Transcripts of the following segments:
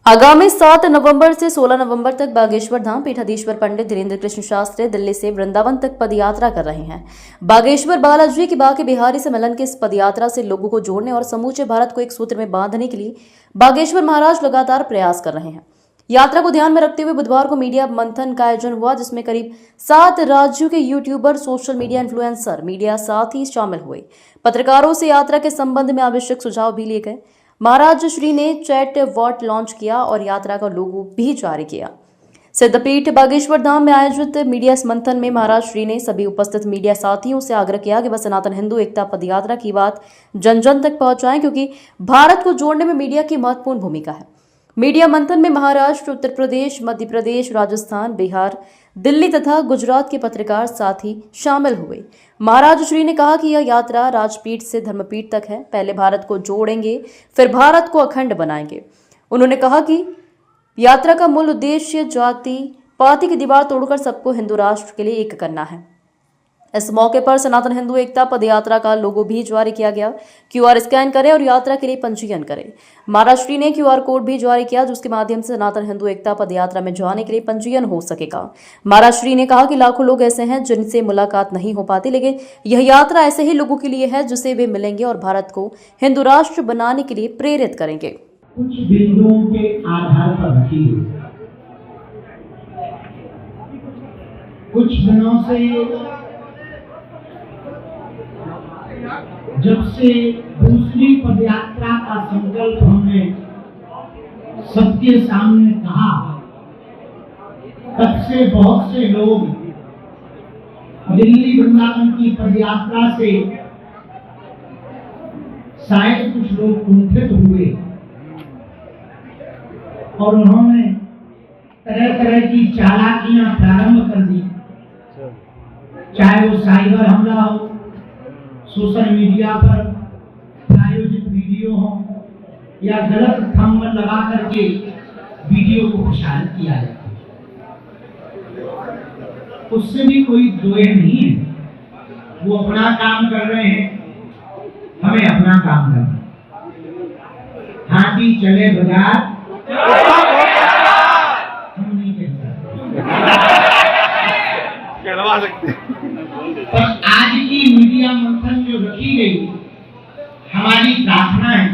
आगामी 7 नवंबर से 16 नवंबर तक बागेश्वर धाम पीठाधीश्वर पंडित धीरेन्द्र कृष्ण शास्त्री दिल्ली से वृंदावन तक पदयात्रा कर रहे हैं। बागेश्वर बालाजी की बाके बिहारी से मिलन की इस पदयात्रा से लोगों को जोड़ने और समूचे भारत को एक सूत्र में बांधने के लिए बागेश्वर महाराज लगातार प्रयास कर रहे हैं। यात्रा को ध्यान में रखते हुए बुधवार को मीडिया मंथन का आयोजन हुआ, जिसमें करीब 7 राज्यों के YouTuber, social media influencer, media साथी शामिल हुए। पत्रकारों से यात्रा के संबंध में आवश्यक सुझाव भी लिए गए। महाराज श्री ने चैट बॉट लॉन्च किया और यात्रा का लोगो भी जारी किया। सिद्धपीठ बागेश्वर धाम में आयोजित मीडिया मंथन में महाराज श्री ने सभी उपस्थित मीडिया साथियों से आग्रह किया कि वह सनातन हिंदू एकता पदयात्रा की बात जन जन तक पहुंचाएं, क्योंकि भारत को जोड़ने में मीडिया की महत्वपूर्ण भूमिका है। मीडिया मंथन में महाराष्ट्र, उत्तर प्रदेश, मध्य प्रदेश, राजस्थान, बिहार, दिल्ली तथा गुजरात के पत्रकार साथी शामिल हुए। महाराज श्री ने कहा कि यह यात्रा राजपीठ से धर्मपीठ तक है। पहले भारत को जोड़ेंगे, फिर भारत को अखंड बनाएंगे। उन्होंने कहा कि यात्रा का मूल उद्देश्य जाति पाति की दीवार तोड़कर सबको हिंदू राष्ट्र के लिए एक करना है। इस मौके पर सनातन हिंदू एकता पदयात्रा का लोगो भी जारी किया गया। QR स्कैन करें और यात्रा के लिए पंजीयन करें। महाराज श्री ने QR कोड भी जारी किया, जिसके माध्यम से सनातन हिंदू एकता पदयात्रा में जाने के लिए पंजीयन हो सकेगा। महाराज श्री ने कहा कि लाखों लोग ऐसे हैं जिनसे मुलाकात नहीं हो पाती, लेकिन यह यात्रा ऐसे ही लोगों के लिए है जिससे वे मिलेंगे और भारत को हिंदू राष्ट्र बनाने के लिए प्रेरित करेंगे। कुछ बिंदुओं के आधार पर रखी हुई कुछ दिनों से जब से दूसरी पदयात्रा का संकल्प हमने सबके सामने कहा, तब से बहुत से लोग दिल्ली वृंदावन की पदयात्रा से शायद कुछ लोग कुंठित हुए और उन्होंने तरह तरह की चालाकियां प्रारंभ कर दी, चाहे वो साइबर हमला हो, सोशल मीडिया पर प्रायोजित वीडियो हो, या गलत थंब लगा करके वीडियो को प्रसारित किया जाए। उससे भी कोई दोए नहीं है। वो अपना काम कर रहे हैं, हमें अपना काम करना है। हाथी चले बाजार, हम नहीं कहलवा सकते। पर आज की मीडिया मंथन जो रखी गई, हमारी प्रार्थना है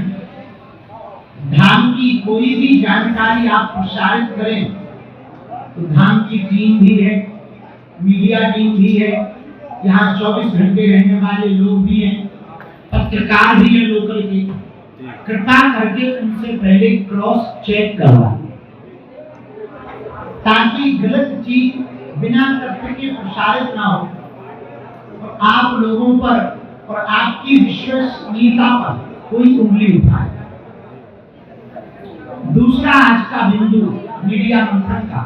धाम की कोई भी जानकारी आप प्रसारित करें तो धाम की टीम भी है, मीडिया टीम भी है, यहाँ 24 घंटे रहने वाले लोग भी हैं, पत्रकार भी हैं लोकल के। कृपा करके उनसे पहले क्रॉस चेक करवा, ताकि गलत चीज बिना तथ्य के प्रसारित ना हो और आप लोगों पर और आपकी विश्वसनीयता पर कोई उंगली उठाए। दूसरा आज का बिंदु मीडिया मंथन का,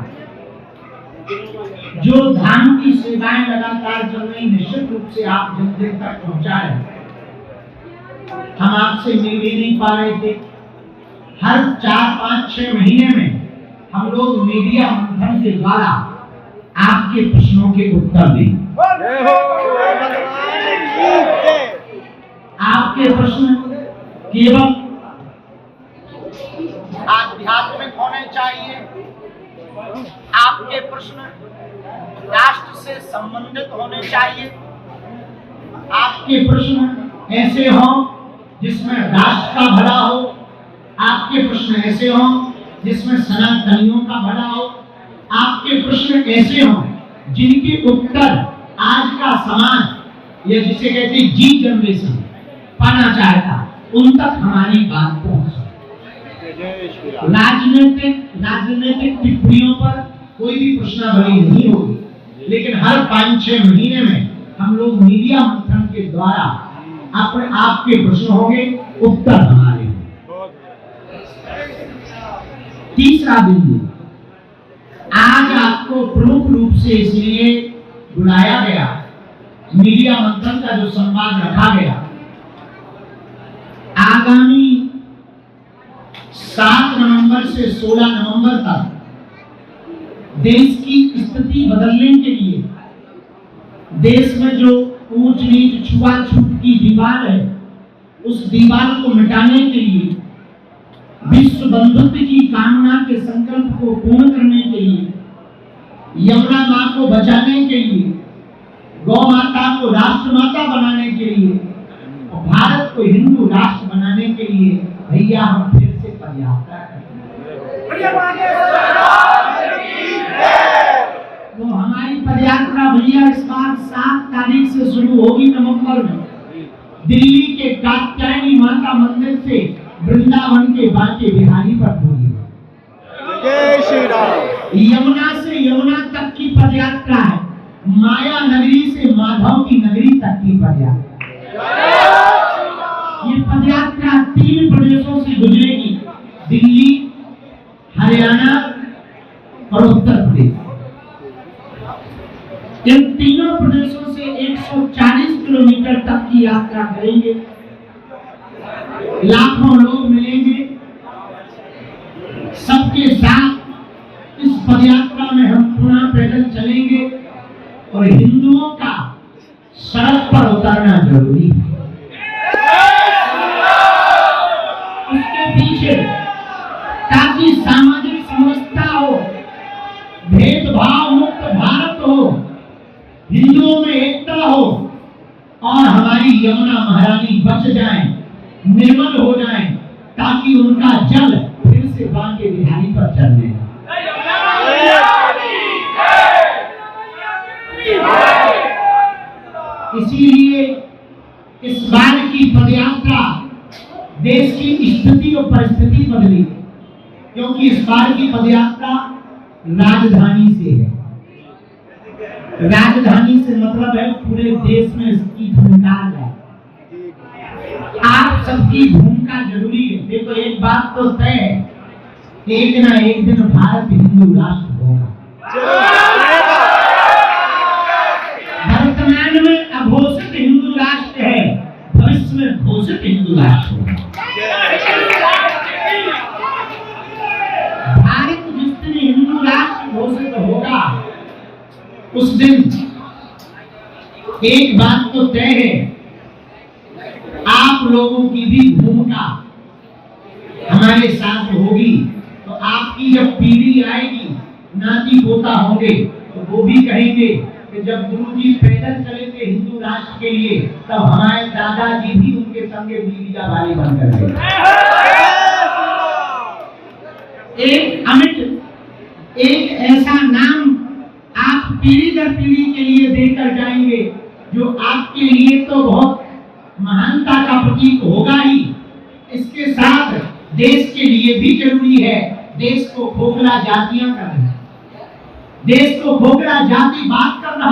जो धाम की सेवाएं लगातार चल रही, निश्चित रूप से आप जन जन तक पहुंचा रहे हैं। हम आपसे मिल भी नहीं पा रहे थे। हर 4, 5, 6 महीने में हम लोग मीडिया मंथन के द्वारा आपके प्रश्नों के उत्तर दें। आपके प्रश्न केवल आध्यात्मिक होने चाहिए, आपके प्रश्न राष्ट्र से संबंधित होने चाहिए, आपके प्रश्न ऐसे हों जिसमें राष्ट्र का भला हो, आपके प्रश्न ऐसे हों जिसमें सनातनियों का भला हो, आपके प्रश्न ऐसे हों जिनके उत्तर आज का समाज, या जिसे कहते हैं जी जनरेशन, पाना चाहता, उन तक हमारी बात पहुंच। राजनीतिक टिप्पणियों पर कोई भी प्रश्नावली नहीं होगी, लेकिन हर 5-6 महीने में हम लोग मीडिया मंथन के द्वारा अपने आपके प्रश्न होंगे, उत्तर हमारे। तीसरा बिंदु, आज आपको प्रमुख रूप से इसलिए बुलाया गया, मीडिया मंथन का जो संवाद रखा गया, आगामी 7 नवंबर से 16 नवंबर तक देश की स्थिति बदलने के लिए, देश में जो ऊंच नीच छुआछूत की दीवार है, उस दीवार को मिटाने के लिए विश्व बंधुत्व की कामना के संकल्प को पूर्ण करने के लिए, यमुना माँ को बचाने के लिए, गौ माता को राष्ट्र माता बनाने के लिए और भारत को हिंदू राष्ट्र बनाने के लिए भैया हम फिर से पदयात्रा करेंगे। तो हमारी पदयात्रा भैया इस बार 7 तारीख से शुरू होगी नवंबर में, दिल्ली के कात्यायनी माता मंदिर से वृंदावन के बांके बिहारी पर होगी। जय श्री राम। यमुना से यमुना तक की पदयात्रा है, माया नगरी से माधव की नगरी तक की पदयात्रा। ये पदयात्रा 3 प्रदेशों से गुजरेगी, दिल्ली, हरियाणा और उत्तर प्रदेश। इन तीनों प्रदेशों से 140 किलोमीटर तक की यात्रा करेंगे। लाखों लोग मिलेंगे, सबके साथ इस पदयात्रा में हम पुनः पैदल चलेंगे और हिंदुओं का सड़क पर उतरना जरूरी है। उसके पीछे ताकि सामाजिक समरसता हो, भेदभाव मुक्त भारत हो, हिंदुओं में एकता हो और हमारी यमुना महारानी बच जाए, निर्मल हो जाए, ताकि उनका जल फिर से बांके बिहारी पर चलने। इसीलिए इस बार की पदयात्रा देश की स्थिति और परिस्थिति बदली, क्योंकि इस बार की पदयात्रा राजधानी से है। राजधानी से मतलब है पूरे देश में इसकी भूमिका है, आप सबकी भूमिका जरूरी है। देखो एक बात तो तय है, एक ना एक दिन भारत हिंदू राष्ट्र होगा। वर्तमान में अघोषित हिंदू राष्ट्र है, भविष्य में घोषित हिंदू राष्ट्र होगा। भारत जिस दिन हिंदू राष्ट्र घोषित होगा उस दिन एक बात तो तय है, आप लोगों की भी भूमिका हमारे साथ होगी। तो आपकी जब पीढ़ी आएगी, नाती पोता होंगे, तो वो भी कहेंगे कि जब गुरुजी पैदल चले थे हिंदू राष्ट्र के लिए, तब हमारे दादाजी भी उनके संगे बीजा वाली बनकर गए। एक अमिट, एक ऐसा नाम आप पीढ़ी दर पीढ़ी के लिए देकर जाएंगे जो आपके लिए तो बहुत महानता का प्रतीक होगा ही, इसके साथ देश के लिए भी जरूरी है देश को खोखला जातियां करना, देश को खोखला जातिवाद करना।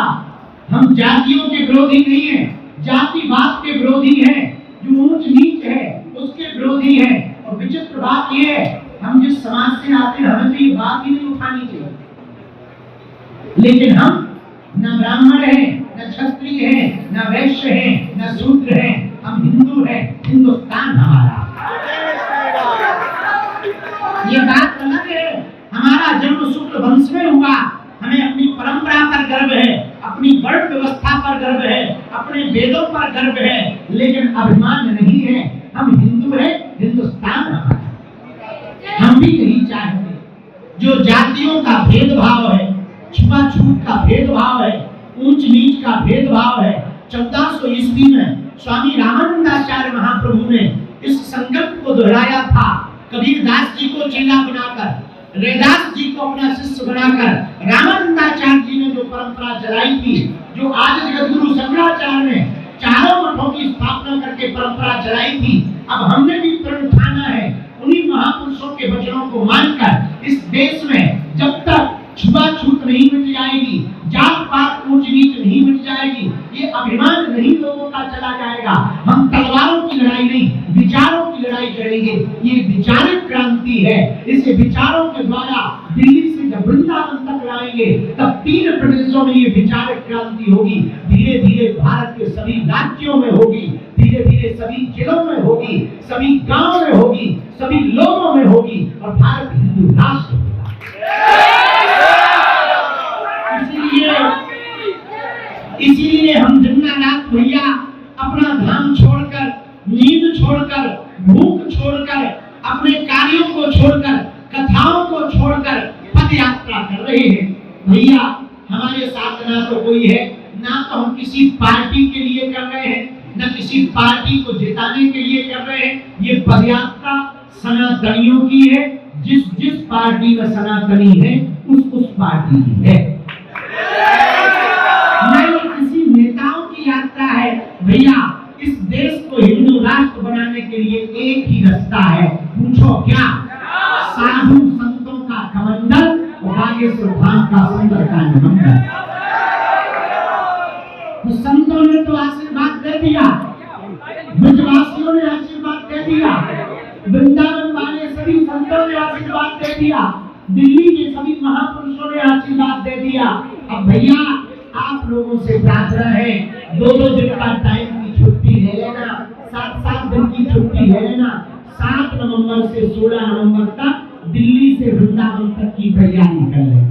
हम जातियों के विरोधी नहीं है, जातिवाद के विरोधी हैं, जो ऊंच नीच है उसके विरोधी हैं। और विचित्र बात यह है, हम जिस समाज से आते हैं हमें तो ये बात ही नहीं उठानी चाहिए, लेकिन हम न ब्राह्मण हैं, न क्षत्रिय हैं, न वैश्य हैं, न शूद्र हैं, हम हिंदू हैं, हिंदुस्तान हमारा। ये बात अलग है, हमारा जन्म शुक्ल वंश में हुआ, हमें अपनी परंपरा पर गर्व है, अपनी वर्ण व्यवस्था पर गर्व है, अपने वेदों पर गर्व है, लेकिन अभिमान नहीं है। हम हिंदू हैं, हिंदुस्तान हमारा। हम भी यही चाहेंगे, जो जातियों का भेदभाव है, छुआछूत का भेदभाव है, ऊंच नीच का भेदभाव है, 1400 ईस्वी में स्वामी रामानंदाचार्य महाप्रभु ने इस संकल्प को दोहराया था। कबीरदास जी को चेला बनाकर, रैदास जी को अपना शिष्य बनाकर रामानंदाचार्य जी ने जो परंपरा चलाई थी, जो आज जगतगुरु शंकराचार्य ने चारों मठों की स्थापना करके परंपरा चलाई थी, अब हमने भी प्रण ठाना है उन्हीं महापुरुषों के वचनों को मानकर इस देश में जब तक छुआछूत नहीं मिट जाएगी, जात पात ऊंच नीच नहीं मिट जाएगी, ये अभिमान नहीं लोगों का चला जाएगा, हम तलवारों की लड़ाई नहीं विचारों की लड़ाई लड़ेंगे। ये विचारिक क्रांति है, इसे विचारों के द्वारा दिल्ली से जब वृंदावन तक लाएंगे तब 3 प्रदेशों में ये विचारिक क्रांति होगी। धीरे धीरे भारत के सभी राज्यों में होगी, धीरे धीरे सभी जिलों में होगी, सभी गांवों में होगी, सभी लोगों में होगी और भारत हिंदू राष्ट्र होगा। इसीलिए हम दिन रात भैया अपना धाम छोड़कर, नींद छोड़कर, भूख छोड़कर अपने कार्यों को छोड़कर, कथाओं को छोड़कर पद यात्रा कर रहे हैं। भैया हमारे साथ ना तो कोई है, ना तो हम किसी पार्टी के लिए कर रहे हैं, न किसी पार्टी को जिताने के लिए कर रहे हैं। ये पदयात्रा सनातनियों की है। जिस जिस पार्टी में सनातनी है उस पार्टी की है। नहीं किसी नेताओं की यात्रा है। भैया इस देश को हिंदू राष्ट्र बनाने के लिए एक ही रास्ता है। पूछो क्या? साधु संतों का कमंडल और बागेश्वर धाम का सुंदरकांड मंडल। तो संतों ने तो आशीर्वाद दे दिया, ब्रजवासियों ने आशीर्वाद दे दिया, वृंदावन वाले सभी संतों ने आशीर्वाद दे दिया, दिल्ली के सभी महापुरुषों ने आशीर्वाद दे दिया। अब भैया आप लोगों से प्रार्थना है, 2-2 दिन का टाइम की छुट्टी ले लेना, 7-7 दिन की छुट्टी ले लेना। 7 नवंबर से 16 नवंबर तक दिल्ली से वृंदावन तक की तैयारी कर लेना।